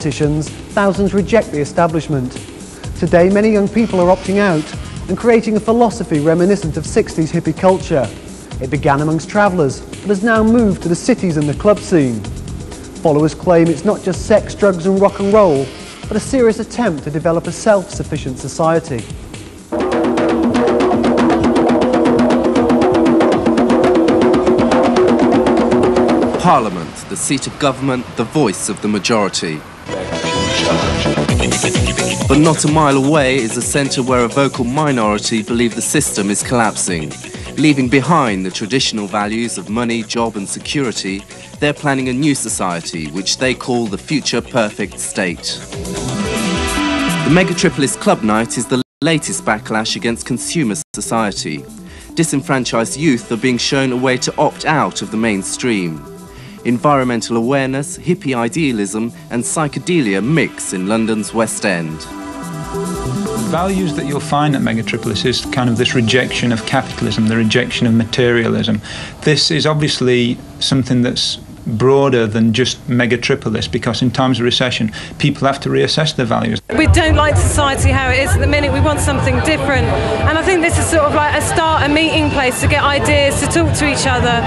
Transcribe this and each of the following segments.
politicians, thousands reject the establishment. Today, many young people are opting out and creating a philosophy reminiscent of 60s hippie culture. It began amongst travellers, but has now moved to the cities and the club scene. Followers claim it's not just sex, drugs and rock and roll, but a serious attempt to develop a self-sufficient society. Parliament, the seat of government, the voice of the majority. But not a mile away is a centre where a vocal minority believe the system is collapsing. Leaving behind the traditional values of money, job and security, they're planning a new society which they call the future perfect state. The Megatripolis Club Night is the latest backlash against consumer society. Disenfranchised youth are being shown a way to opt out of the mainstream. Environmental awareness, hippie idealism and psychedelia mix in London's West End. The values that you'll find at Megatripolis is kind of this rejection of capitalism, the rejection of materialism. This is obviously something that's broader than just Megatripolis, because in times of recession, people have to reassess their values. We don't like society how it is at the minute. We want something different. And I think this is sort of like a start, a meeting place to get ideas, to talk to each other.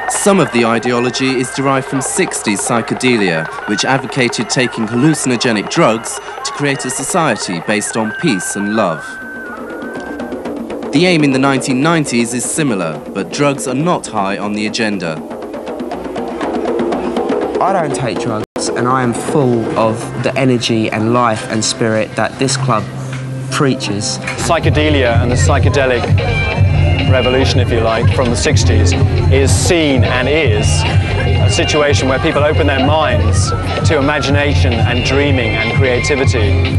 Some of the ideology is derived from 60s psychedelia, which advocated taking hallucinogenic drugs to create a society based on peace and love. The aim in the 1990s is similar, but drugs are not high on the agenda. I don't take drugs, and I am full of the energy and life and spirit that this club preaches. Psychedelia and the psychedelic revolution, if you like, from the 60s is seen and is a situation where people open their minds to imagination and dreaming and creativity.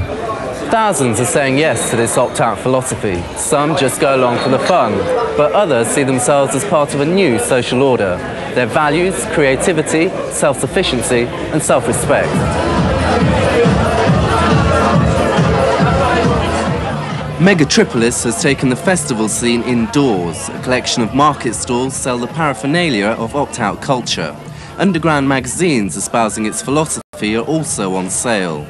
Thousands are saying yes to this opt-out philosophy. Some just go along for the fun, but others see themselves as part of a new social order. Their values, creativity, self-sufficiency and self-respect. Megatripolis has taken the festival scene indoors. A collection of market stalls sell the paraphernalia of opt-out culture. Underground magazines espousing its philosophy are also on sale.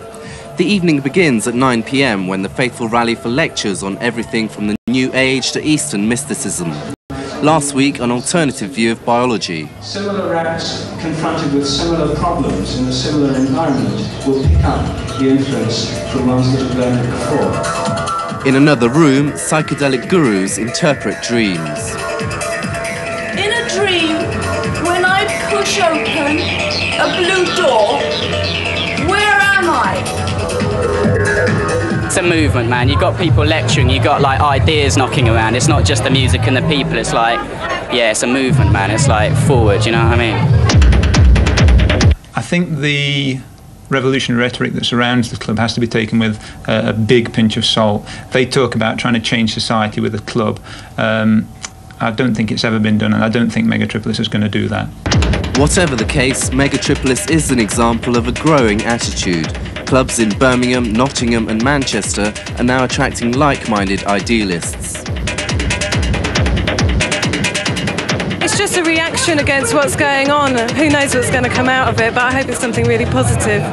The evening begins at 9 p.m. when the faithful rally for lectures on everything from the New Age to Eastern mysticism. Last week, an alternative view of biology. Similar rats confronted with similar problems in a similar environment will pick up the influence from ones that have learned it before. In another room, psychedelic gurus interpret dreams. In a dream, when I push open a blue door, where am I? It's a movement, man. You've got people lecturing, you've got like ideas knocking around. It's not just the music and the people, it's like, yeah, it's a movement, man. It's like forward, you know what I mean? I think the revolutionary rhetoric that surrounds the club has to be taken with a big pinch of salt. They talk about trying to change society with a club. I don't think it's ever been done, and I don't think Megatripolis is going to do that. Whatever the case, Megatripolis is an example of a growing attitude. Clubs in Birmingham, Nottingham and Manchester are now attracting like-minded idealists. It's just a reaction against what's going on. Who knows what's going to come out of it, but I hope it's something really positive.